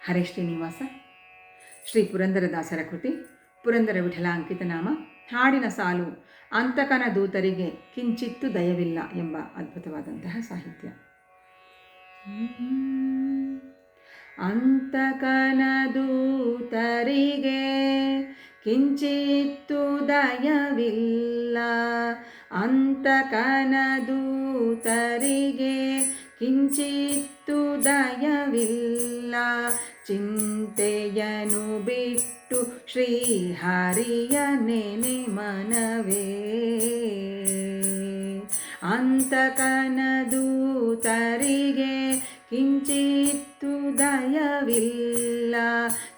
ಹರೇ ಶ್ರೀನಿವಾಸ. ಶ್ರೀ ಪುರಂದರದಾಸರ ಕೃತಿ ಪುರಂದರ ವಿಠಲ ಅಂಕಿತನಾಮ. ಹಾಡಿನ ಸಾಲು ಅಂತಕನ ದೂತರಿಗೆ ಕಿಂಚಿತ್ತು ದಯವಿಲ್ಲ ಎಂಬ ಅದ್ಭುತವಾದಂತಹ ಸಾಹಿತ್ಯ. ಅಂತಕನ ದೂತರಿಗೆ ಕಿಂಚಿತ್ತು ದಯವಿಲ್ಲ, ಅಂತಕನ ದೂತರಿಗೆ ಕಿಂಚಿತ್ತು ದಯವಿಲ್ಲ, ಚಿಂತೆಯನು ಬಿಟ್ಟು ಶ್ರೀಹರಿಯ ನೆನೆ ಮನವೇ. ಅಂತಕನ ದೂತರಿಗೆ ಕಿಂಚಿತ್ತು ದಯವಿಲ್ಲ,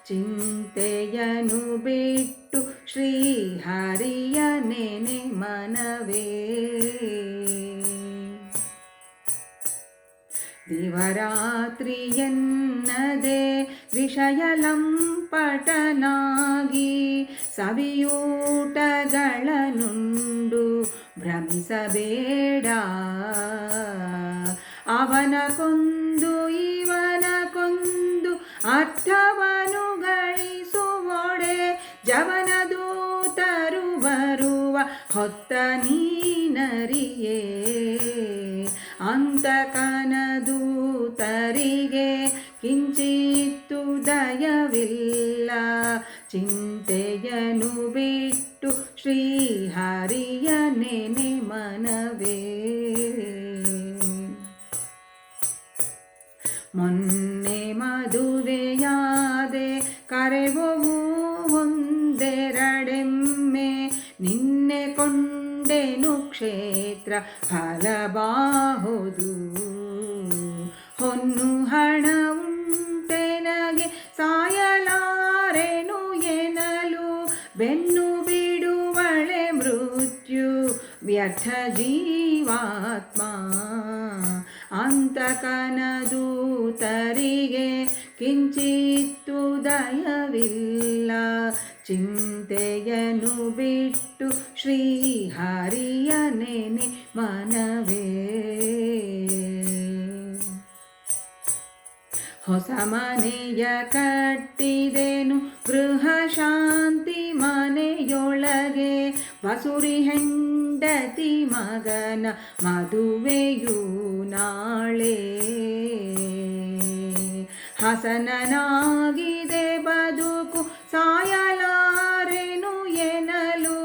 ಚಿಂತೆಯನು ಬಿಟ್ಟು ಶ್ರೀಹರಿಯ ನೆನೆ ಮನವೇ. ದಿವರಾತ್ರಿಯನ್ನದೆ ವಿಷಯಲಂಪಟನಾಗಿ ಸವಿಯೂಟಗಳನ್ನುಂಡು ಭ್ರಮಿಸಬೇಡ. ಅವನ ಕೊಂದು ಇವನ ಕೊಂದು ಅರ್ಥವನು ಗಳಿಸುವೊಡೆ, ಜವನ ದೂತರು ಬರುವ ಹೊತ್ತ ನೀನರಿಯೇ. ಅಂತಕನ ದೂತರಿಗೆ ಕಿಂಚಿತ್ತು ದಯವಿಲ್ಲ, ಚಿಂತೆಯನು ಬಿಟ್ಟು ಶ್ರೀಹರಿಯ ನೆನೆ ಮನವೇ. ಮೊನ್ನೆ ಮದುವೆಯಾದೆ ಕರೆವವು ಒಂದೆರಡೆಮ್ಮೆ, ನಿನ್ನೆ ಕೊಂಡೆನು ಕ್ಷೇತ್ರ ಫಲಬಾಹುದು. ಹೊನ್ನು ಹಣ ಉಂಟೆನಗೆ ಸಾಯಲಾರೆನು ಎನಲು, ಬೆನ್ನು ಬಿಡುವಳೆ ಮೃತ್ಯು ವ್ಯರ್ಥ ಜೀವಾತ್ಮ. ಅಂತಕನ ದೂತರಿಗೆ ಕಿಂಚಿತ್ತು ದಯವಿಲ್ಲ, ಚಿಂತೆಯನು ಬಿಟ್ಟು ಶ್ರೀಹರಿಯ ನೆನೆ ಮನವೇ. ಹೊಸ ಮನೆಯ ಕಟ್ಟಿದೆನು ಗೃಹ ಶಾಂತಿ ಮನೆಯೊಳಗೆ, ಬಸುರಿ ಹೆಂಡತಿ ಮಗನ ಮದುವೆಯು ನಾಳೆ. ಹಸನನಾಗಿದೆ ಬದುಕು ಸಾಯಲಾರೆನು ಎನಲು,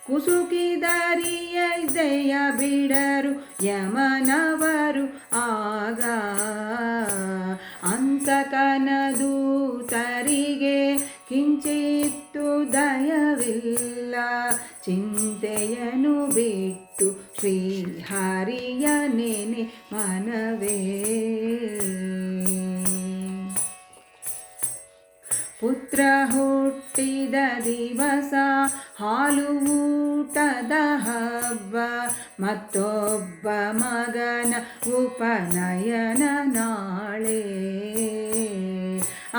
ಕುಸುಕಿದರಿಯ ದಯ ಬಿಡರು ಯಮನವರು ಆಗ. ಅಂತಕನ ದೂತರಿಗೆ ಕಿಂಚಿತ್ತು ದಯವಿಲ್ಲ, ಚಿಂತೆಯನು ಬಿಟ್ಟು ಶ್ರೀಹರಿಯ ನೆನೆ ಮನವೇ. ಪುತ್ರ ಹುಟ್ಟಿದ ದಿವಸ ಹಾಲು ಊಟದ ಹಬ್ಬ, ಮತ್ತೊಬ್ಬ ಮಗನ ಉಪನಯನ ನಾಳೆ.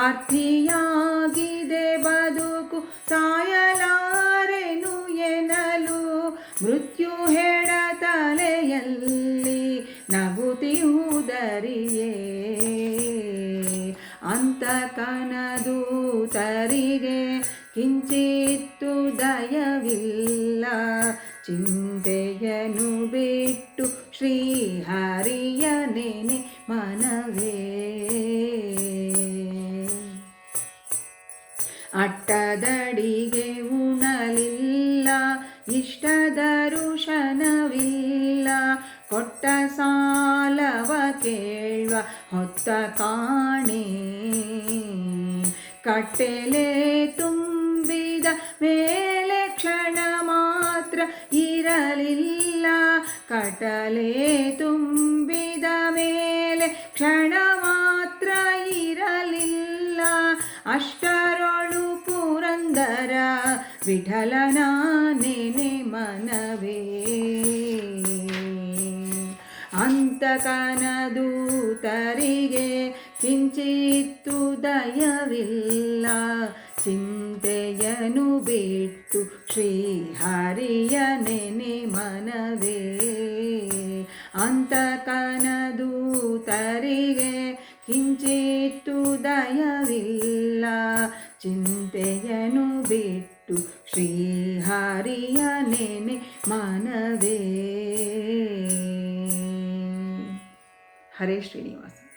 ಅರ್ಥಿಯಾಗಿದೆ ಬದುಕು ಸಾಯಲಾರೆನು ಎನಲು, ಮೃತ್ಯು ಹೆಡ ತಲೆಯಲ್ಲಿ ನಗುತ್ತಿಹುದರಿಯೇ. ಅಂತಕನ ದೂತರಿಗೆ ಕಿಂಚಿತ್ತು ದಯವಿಲ್ಲ, ಚಿಂತೆಯನು ಬಿಟ್ಟು ಶ್ರೀಹರಿಯ ನೆನೆ ಮನವೇ. ಅಟ್ಟದಡಿಗೆ ಉಣಲಿಲ್ಲ, ಇಷ್ಟದ ರುಷನವಿಲ್ಲ, ಕೊಟ್ಟ ಸಾಲವ ಕೇಳುವ ಹೊತ್ತ ಕಾಣೆ. ಕಟ್ಟೆಲೆ ತುಂಬಿದ ಮೇಲೆ ಕ್ಷಣ ಮಾತ್ರ ಇರಲಿಲ್ಲ, ಕಟಲೆ ತುಂಬಿದ ಮೇಲೆ ಕ್ಷಣ ಮಾತ್ರ ಇರಲಿಲ್ಲ. ಅಷ್ಟರೊಳು ಪುರಂದರ ವಿಠಲನ ನೆನೆ ಮನವೇ. ಅಂತಕನ ದೂತರಿಗೆ ಕಿಂಚಿತ್ತು ದಯವಿಲ್ಲ, ಚಿಂತೆಯನು ಬಿಟ್ಟು ಶ್ರೀಹರಿಯ ನೆನೆ ಮನವೇ. ಅಂತಕನ ದೂತರಿಗೆ ಕಿಂಚಿತ್ತು ದಯವಿಲ್ಲ. ಚಿಂತೆಯನು ಬಿಟ್ಟು ಶ್ರೀಹರಿಯ ನೆನೆ ಮನವೇ. ಹರೇ ಶ್ರೀನಿವಾಸ.